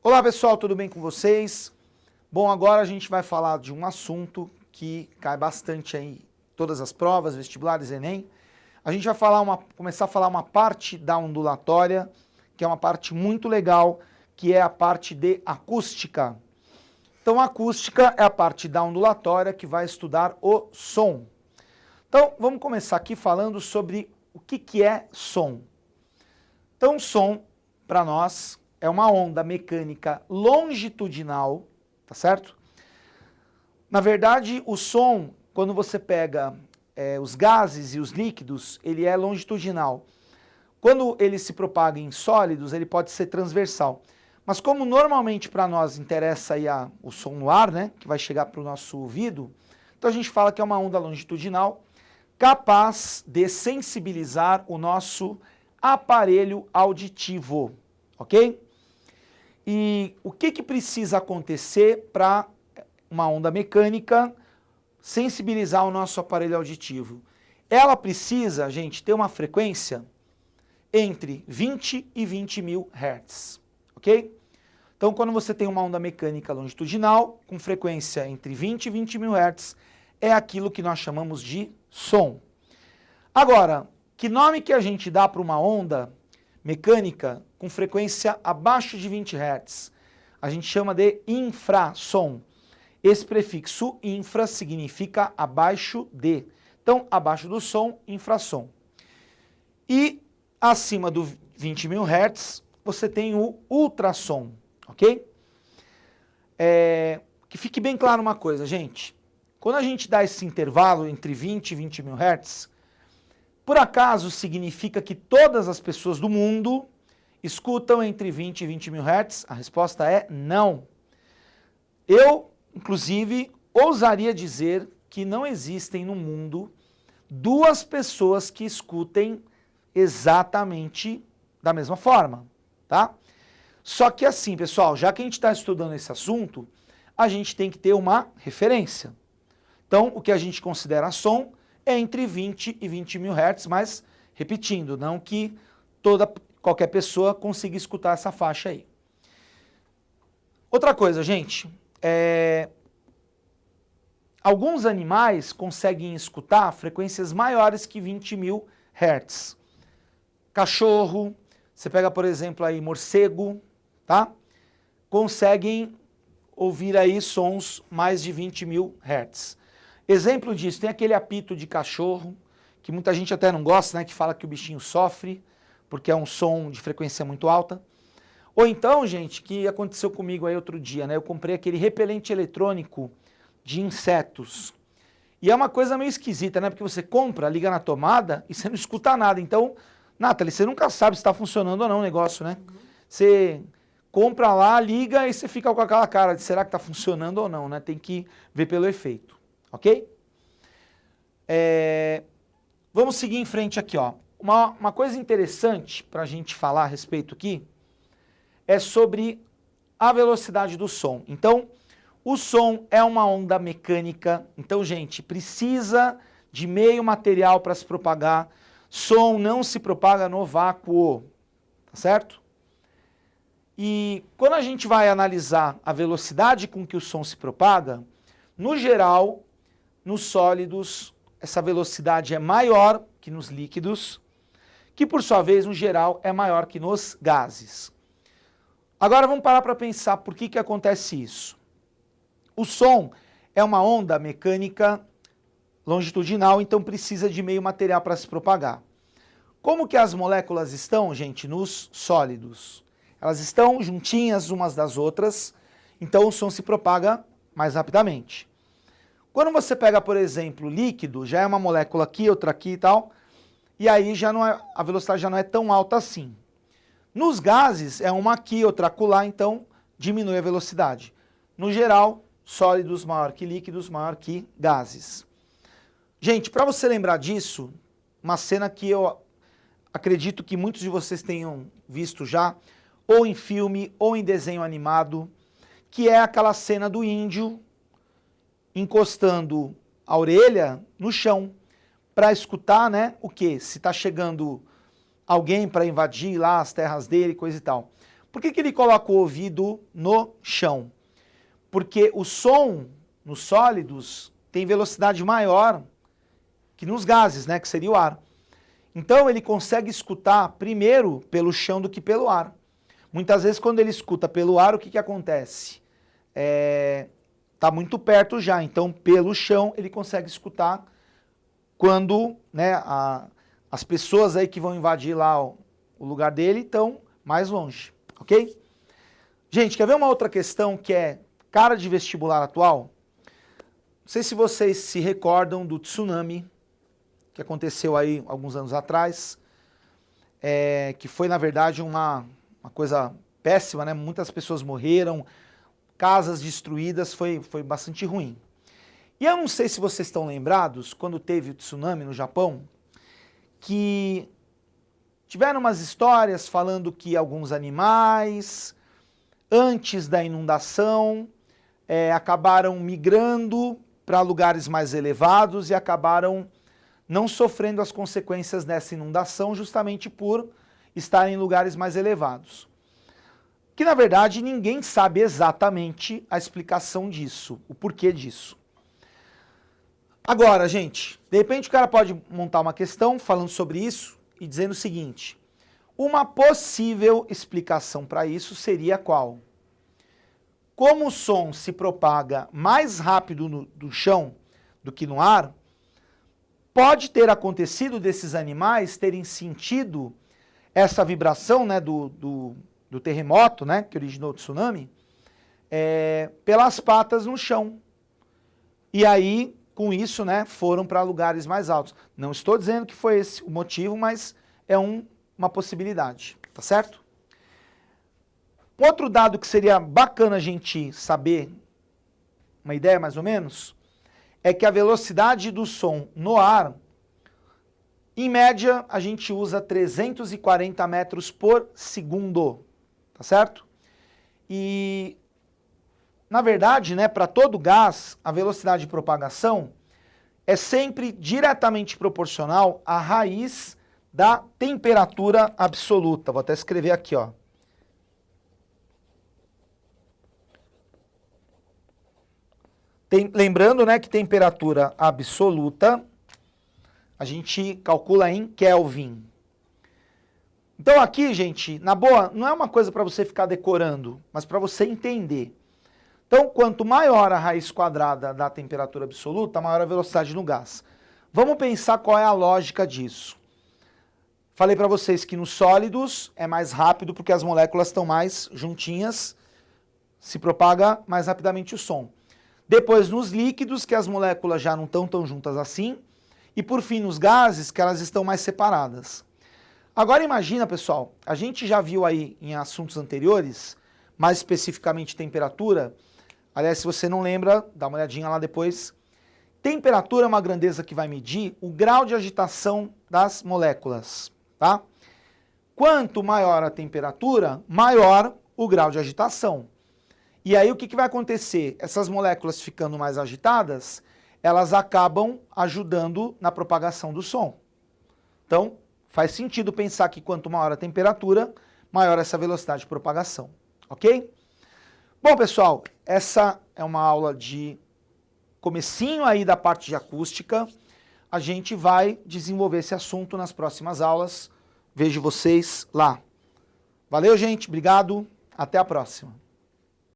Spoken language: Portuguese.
Olá pessoal, tudo bem com vocês? Bom, agora a gente vai falar de um assunto que cai bastante aí em todas as provas, vestibulares, Enem. A gente vai começar a falar uma parte da ondulatória, que é uma parte muito legal, que é a parte de acústica. Então a acústica é a parte da ondulatória que vai estudar o som. Então vamos começar aqui falando sobre o que é som. Então som, para nós, é uma onda mecânica longitudinal, tá certo? Na verdade, o som, quando você pega os gases e os líquidos, ele é longitudinal. Quando ele se propaga em sólidos, ele pode ser transversal. Mas como normalmente para nós interessa aí o som no ar, né, que vai chegar para o nosso ouvido, então a gente fala que é uma onda longitudinal capaz de sensibilizar o nosso aparelho auditivo, ok? E o que precisa acontecer para uma onda mecânica sensibilizar o nosso aparelho auditivo? Ela precisa, gente, ter uma frequência entre 20 e 20 mil Hz, ok? Então, quando você tem uma onda mecânica longitudinal, com frequência entre 20 e 20 mil Hz, é aquilo que nós chamamos de som. Agora, que nome que a gente dá para uma onda mecânica com frequência abaixo de 20 Hz? A gente chama de infrassom. Esse prefixo infra significa abaixo de. Então, abaixo do som, infrassom. E acima do 20 mil Hz, você tem o ultrassom, ok? Que fique bem claro uma coisa, gente. Quando a gente dá esse intervalo entre 20 e 20 mil Hz, por acaso significa que todas as pessoas do mundo escutam entre 20 e 20 mil Hz? A resposta é não. Eu, inclusive, ousaria dizer que não existem no mundo duas pessoas que escutem exatamente da mesma forma, tá? Só que assim, pessoal, já que a gente está estudando esse assunto, a gente tem que ter uma referência. Então, o que a gente considera som é entre 20 e 20 mil Hz, mas, repetindo, não que qualquer pessoa consiga escutar essa faixa aí. Outra coisa, gente, alguns animais conseguem escutar frequências maiores que 20 mil Hz. Cachorro, você pega, por exemplo, aí morcego, tá? Conseguem ouvir aí sons mais de 20 mil Hz. Exemplo disso, tem aquele apito de cachorro, que muita gente até não gosta, né? Que fala que o bichinho sofre, porque é um som de frequência muito alta. Ou então, gente, que aconteceu comigo aí outro dia, né? Eu comprei aquele repelente eletrônico de insetos. E é uma coisa meio esquisita, né? Porque você compra, liga na tomada e você não escuta nada. Então, Nathalie, você nunca sabe se está funcionando ou não o negócio, né? Você compra lá, liga e você fica com aquela cara de será que está funcionando ou não, né? Tem que ver pelo efeito, ok? Vamos seguir em frente aqui, ó. Uma coisa interessante para a gente falar a respeito aqui é sobre a velocidade do som. Então, o som é uma onda mecânica. Então, gente, precisa de meio material para se propagar. Som não se propaga no vácuo, tá certo? E quando a gente vai analisar a velocidade com que o som se propaga, no geral, nos sólidos, essa velocidade é maior que nos líquidos, que por sua vez, no geral, é maior que nos gases. Agora vamos parar para pensar por que acontece isso. O som é uma onda mecânica longitudinal, então precisa de meio material para se propagar. Como que as moléculas estão, gente, nos sólidos? Elas estão juntinhas umas das outras, então o som se propaga mais rapidamente. Quando você pega, por exemplo, líquido, já é uma molécula aqui, outra aqui e tal, e aí a velocidade já não é tão alta assim. Nos gases, é uma aqui, outra acolá, então diminui a velocidade. No geral, sólidos maior que líquidos, maior que gases. Gente, para você lembrar disso, uma cena que eu acredito que muitos de vocês tenham visto já, ou em filme, ou em desenho animado, que é aquela cena do índio encostando a orelha no chão para escutar, né, o quê? Se está chegando alguém para invadir lá as terras dele, coisa e tal. Por que ele coloca o ouvido no chão? Porque o som nos sólidos tem velocidade maior que nos gases, né, que seria o ar. Então ele consegue escutar primeiro pelo chão do que pelo ar. Muitas vezes quando ele escuta pelo ar, o que acontece? Tá muito perto já, então pelo chão ele consegue escutar quando, né, as pessoas aí que vão invadir lá o lugar dele estão mais longe, ok? Gente, quer ver uma outra questão que é cara de vestibular atual? Não sei se vocês se recordam do tsunami que aconteceu aí alguns anos atrás, que foi, na verdade, uma coisa péssima, né? Muitas pessoas morreram, casas destruídas, foi bastante ruim. E eu não sei se vocês estão lembrados, quando teve o tsunami no Japão, que tiveram umas histórias falando que alguns animais, antes da inundação, acabaram migrando para lugares mais elevados e acabaram não sofrendo as consequências dessa inundação justamente por estarem em lugares mais elevados. Que, na verdade, ninguém sabe exatamente a explicação disso, o porquê disso. Agora, gente, de repente o cara pode montar uma questão falando sobre isso e dizendo o seguinte: uma possível explicação para isso seria qual? Como o som se propaga mais rápido no chão do que no ar, pode ter acontecido desses animais terem sentido essa vibração, né, do terremoto, né, que originou o tsunami, pelas patas no chão. E aí, com isso, né, foram para lugares mais altos. Não estou dizendo que foi esse o motivo, mas é uma possibilidade, tá certo? Outro dado que seria bacana a gente saber, uma ideia mais ou menos, é que a velocidade do som no ar, em média, a gente usa 340 metros por segundo, tá certo? E, na verdade, né, para todo gás, a velocidade de propagação é sempre diretamente proporcional à raiz da temperatura absoluta. Vou até escrever aqui, ó. Lembrando, né, que temperatura absoluta a gente calcula em Kelvin. Então aqui, gente, na boa, não é uma coisa para você ficar decorando, mas para você entender. Então, quanto maior a raiz quadrada da temperatura absoluta, maior a velocidade no gás. Vamos pensar qual é a lógica disso. Falei para vocês que nos sólidos é mais rápido porque as moléculas estão mais juntinhas, se propaga mais rapidamente o som. Depois nos líquidos, que as moléculas já não estão tão juntas assim. E por fim nos gases, que elas estão mais separadas. Agora imagina, pessoal, a gente já viu aí em assuntos anteriores, mais especificamente temperatura. Aliás, se você não lembra, dá uma olhadinha lá depois. Temperatura é uma grandeza que vai medir o grau de agitação das moléculas, tá? Quanto maior a temperatura, maior o grau de agitação. E aí o que vai acontecer? Essas moléculas ficando mais agitadas, elas acabam ajudando na propagação do som. Então, faz sentido pensar que quanto maior a temperatura, maior essa velocidade de propagação, ok? Bom, pessoal, essa é uma aula de comecinho aí da parte de acústica. A gente vai desenvolver esse assunto nas próximas aulas. Vejo vocês lá. Valeu, gente. Obrigado. Até a próxima.